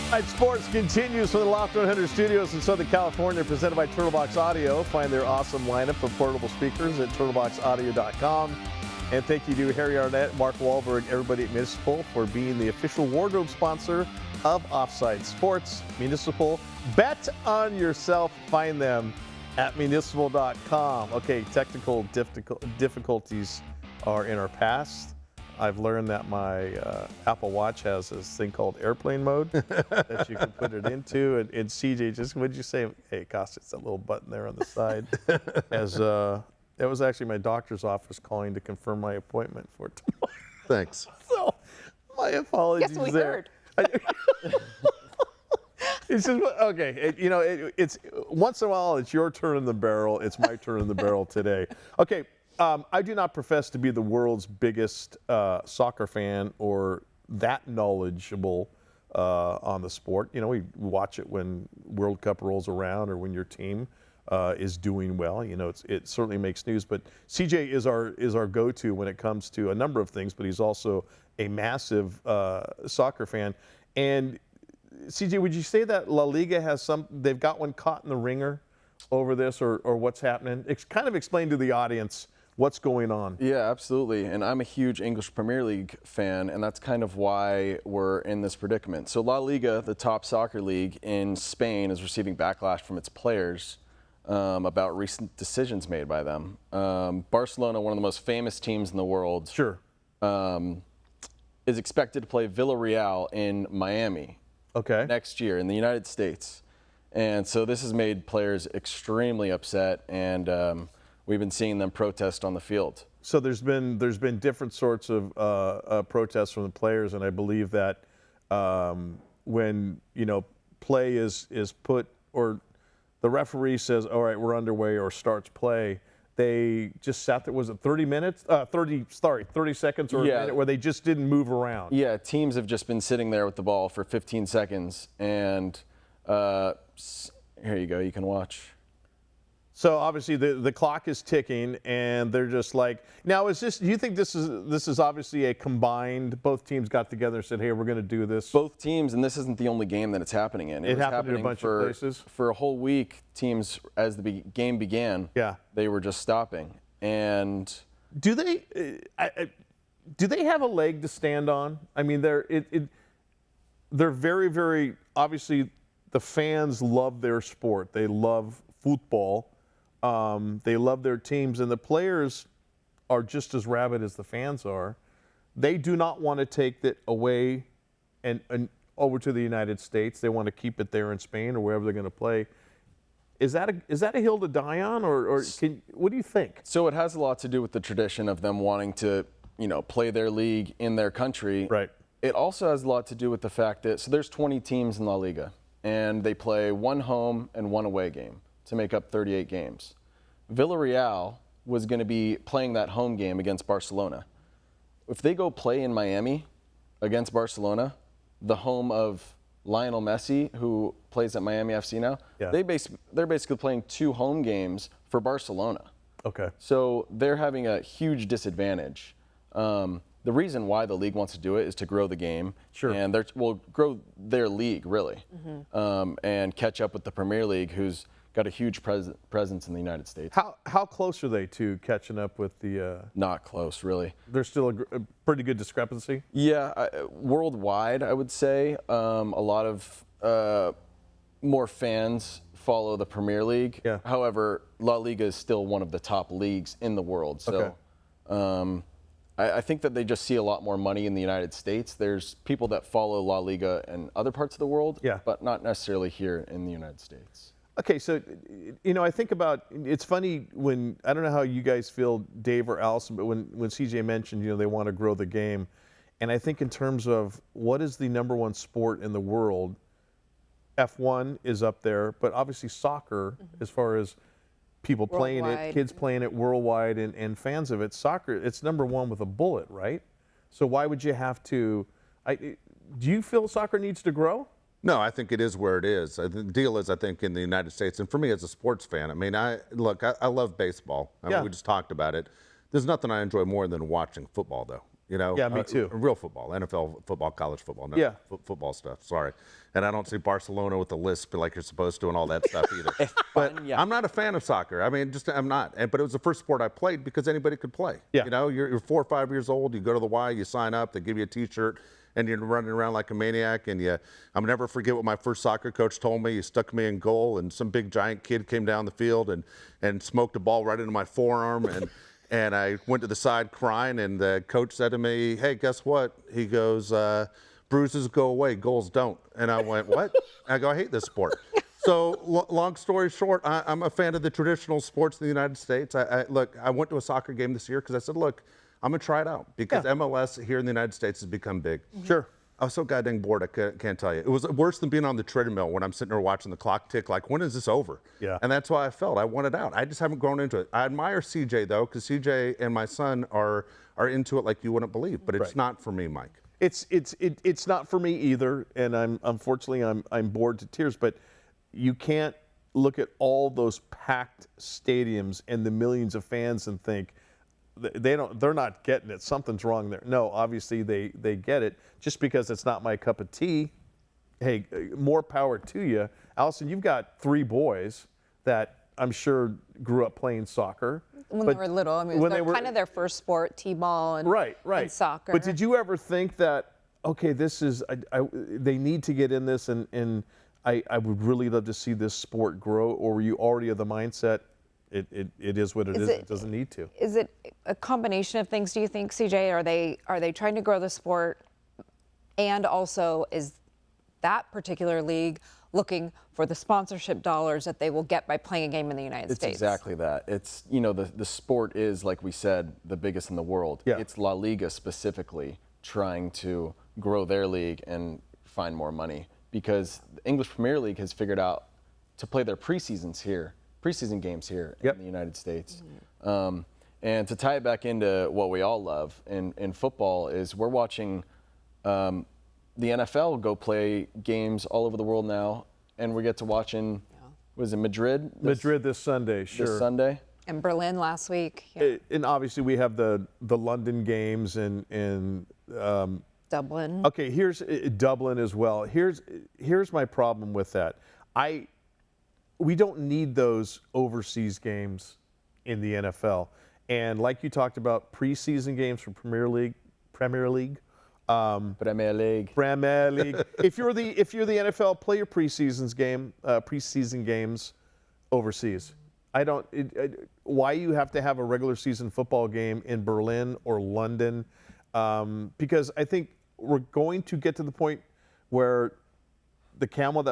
Offside Sports continues from the Loft 100 Studios in Southern California, presented by Turtlebox Audio. Find their awesome lineup of portable speakers at turtleboxaudio.com. And thank you to Harry Arnett, Mark Wahlberg, everybody at Municipal for being the official wardrobe sponsor of Offside Sports. Municipal, bet on yourself. Find them at municipal.com. Okay, technical difficulties are in our past. I've learned that my Apple Watch has this thing called airplane mode that you can put it into. And CJ, just what did you say? Hey, Costa, it's that little button there on the side. As it was actually my doctor's office calling to confirm my appointment for tomorrow. Thanks. So, my apologies. Yes, we there. heard. It's just okay. It's once in a while it's your turn in the barrel. It's my turn in the barrel today. Okay. I do not profess to be the world's biggest soccer fan or that knowledgeable on the sport. You know, we watch it when World Cup rolls around or when your team is doing well. You know, it certainly makes news. But CJ is our go-to when it comes to a number of things. But he's also a massive soccer fan. And CJ, would you say that La Liga has they've got one caught in the ringer over this, or what's happening? Kind of explain to the audience what's going on. Yeah, absolutely. And I'm a huge English Premier League fan, and that's kind of why we're in this predicament. So La Liga, the top soccer league in Spain, is receiving backlash from its players about recent decisions made by them. Barcelona, one of the most famous teams in the world, Sure. Is expected to play Villarreal in Miami next year in the United States. And so this has made players extremely upset, and we've been seeing them protest on the field. So there's been different sorts of protests from the players, and I believe that when play is put, or the referee says, all right, we're underway, or starts play, they just sat there. Was it 30 minutes? 30 seconds or a minute where they just didn't move around. Yeah, teams have just been sitting there with the ball for 15 seconds, and here you go, you can watch. So obviously the clock is ticking, and they're just like, now is this? Do you think this is obviously a combined? Both teams got together and said, hey, we're going to do this. Both teams, and this isn't the only game that it's happening in. It happened in a bunch of places for a whole week. Teams, as the game began, they were just stopping. And do they have a leg to stand on? I mean, they're very, very obviously. The fans love their sport. They love football. They love their teams, and the players are just as rabid as the fans are. They do not want to take it away and over to the United States. They want to keep it there in Spain or wherever they're going to play. Is that a hill to die on, or what do you think? So it has a lot to do with the tradition of them wanting to, play their league in their country. Right. It also has a lot to do with the fact that there's 20 teams in La Liga, and they play one home and one away game to make up 38 games. Villarreal was going to be playing that home game against Barcelona. If they go play in Miami against Barcelona, the home of Lionel Messi, who plays at Miami FC now, they're basically playing two home games for Barcelona. Okay. So they're having a huge disadvantage. The reason why the league wants to do it is to grow the game. Sure. And grow their league, really, and catch up with the Premier League, who's got a huge presence in the United States. How close are they to catching up with the? Not close, really. There's still a pretty good discrepancy. Yeah, worldwide, I would say a lot of more fans follow the Premier League. Yeah. However, La Liga is still one of the top leagues in the world. So. I think that they just see a lot more money in the United States. There's people that follow La Liga in other parts of the world, but not necessarily here in the United States. Okay, so, I think about, it's funny when, I don't know how you guys feel, Dave or Allison, but when CJ mentioned, they want to grow the game, and I think in terms of what is the number one sport in the world, F1 is up there, but obviously soccer, as far as people playing it, kids playing it worldwide, and fans of it. Soccer, it's number one with a bullet, right? So why would you have to? Do you feel soccer needs to grow? No, I think it is where it is. The deal is, I think, in the United States, and for me as a sports fan, I mean, I love baseball. I mean, we just talked about it. There's nothing I enjoy more than watching football, though. You know, Yeah, me too. Real football, NFL football, college football, no, Yeah. football stuff. Sorry, and I don't see Barcelona with the lisp like you're supposed to and all that stuff either. But I'm not a fan of soccer. I mean, I'm not. But it was the first sport I played because anybody could play. Yeah. You know, you're 4 or 5 years old. You go to the Y, you sign up, they give you a T-shirt, and you're running around like a maniac. And I'll never forget what my first soccer coach told me. He stuck me in goal, and some big giant kid came down the field and smoked a ball right into my forearm and. And I went to the side crying, and the coach said to me, "Hey, guess what?" He goes, "Bruises go away, goals don't." And I went, "What?" I go, "I hate this sport." So long story short, I'm a fan of the traditional sports in the United States. Look, I went to a soccer game this year because I said, look, I'm going to try it out because MLS here in the United States has become big. Sure. I was so goddamn bored, I can't tell you. It was worse than being on the treadmill when I'm sitting there watching the clock tick, like, when is this over? Yeah. And that's why I felt. I wanted out. I just haven't grown into it. I admire CJ, though, because CJ and my son are into it like you wouldn't believe. But it's not for me, Mike. It's not for me either, and unfortunately I'm bored to tears. But you can't look at all those packed stadiums and the millions of fans and think they're not getting it. Something's wrong there. No, obviously they get it. Just because it's not my cup of tea, hey, more power to you. Allison, you've got 3 boys that I'm sure grew up playing soccer. When they were little. I mean, it was kind of their first sport, t-ball and, and soccer. But did you ever think that, okay, this is, they need to get in this and I would really love to see this sport grow? Or were you already of the mindset, it is what it is, it doesn't need to? Is it a combination of things, do you think, CJ? Are they trying to grow the sport? And also, is that particular league looking for the sponsorship dollars that they will get by playing a game in the United States? It's exactly that. It's, you know, the sport is, like we said, the biggest in the world. Yeah. It's La Liga specifically trying to grow their league and find more money, because the English Premier League has figured out to play their preseason games here in the United States. And to tie it back into what we all love in football is we're watching the NFL go play games all over the world now, and we get to watch in, was it Madrid? Madrid this Sunday, sure. This Sunday. And Berlin last week. And obviously we have the London games and Dublin. Okay, here's Dublin as well. Here's my problem with that. We don't need those overseas games in the NFL. And like you talked about, preseason games for Premier League. Premier League. If you're the NFL, play your preseason games overseas. Why you have to have a regular season football game in Berlin or London? Because I think we're going to get to the point where the straw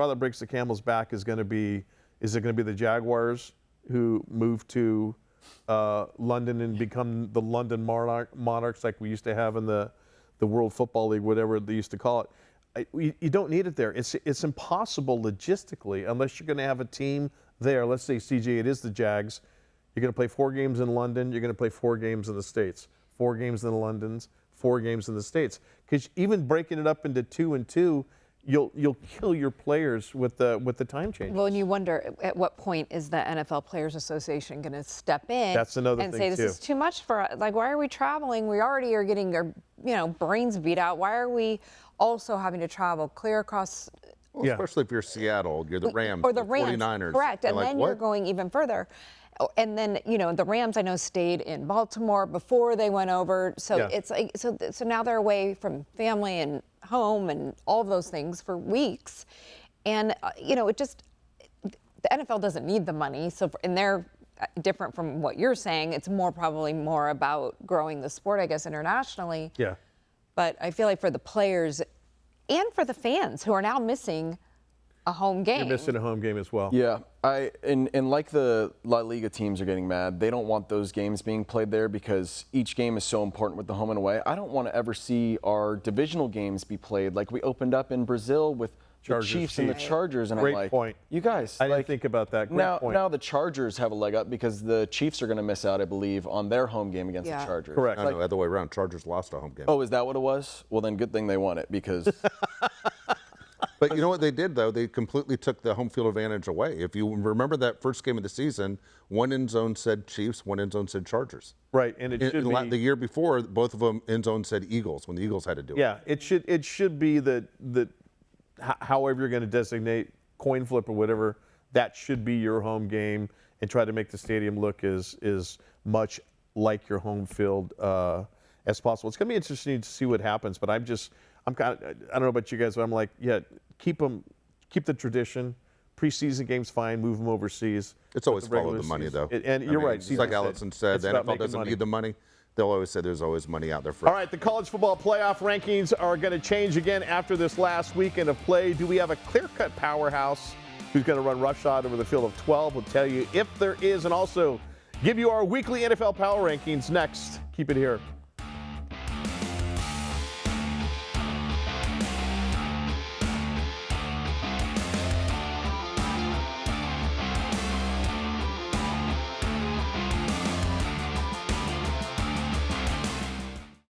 that breaks the camel's back is it going to be the Jaguars who move to London and become the London Monarchs like we used to have in the World Football League, whatever they used to call it? You don't need it there. It's impossible logistically unless you're going to have a team there. Let's say, CJ, it is the Jags. You're going to play 4 games in London. You're going to play 4 games in the States. 4 games in the Londons, 4 games in the States. Because even breaking it up into 2 and 2, you'll kill your players with the time changes. Well, and you wonder at what point is the NFL Players Association going to step in? That's another and thing say this is too much for us. Like, why are we traveling? We already are getting our brains beat out. Why are we also having to travel clear across? Well, especially if you're Seattle, you're the Rams, or the 49ers. Correct, and like, then what? you're going even further. And then the Rams I know stayed in Baltimore before they went over. So it's like so now they're away from family and home and all of those things for weeks, and it just the NFL doesn't need the money. So and they're different from what you're saying. It's probably more about growing the sport, I guess, internationally. Yeah. But I feel like for the players and for the fans who are now missing a home game. You're missing a home game as well. Yeah, and like the La Liga teams are getting mad. They don't want those games being played there because each game is so important with the home and away. I don't want to ever see our divisional games be played like we opened up in Brazil with the Chiefs and the Chargers. And Great I'm like, point. you guys. I didn't think about that. Great point. Now the Chargers have a leg up because the Chiefs are going to miss out, I believe, on their home game against the Chargers. Correct. No, the other way around. Chargers lost a home game. Oh, is that what it was? Well, then good thing they won it because But you know what they did, though? They completely took the home field advantage away. If you remember that first game of the season, one end zone said Chiefs, one end zone said Chargers. Right, and it should be the year before, both of them end zone said Eagles when the Eagles had to do it. Yeah, it should be that however you're going to designate coin flip or whatever, that should be your home game, and try to make the stadium look as much like your home field as possible. It's going to be interesting to see what happens, but I'm kind of, I don't know about you guys, but I'm like, yeah, keep the tradition. Preseason games fine, move them overseas. It's always follow the money, though. You're right. Just like Allison said, the NFL doesn't need the money. They'll always say there's always money out there for. All right, the college football playoff rankings are going to change again after this last weekend of play. Do we have a clear-cut powerhouse who's going to run roughshod over the field of 12? We'll tell you if there is, and also give you our weekly NFL power rankings next. Keep it here.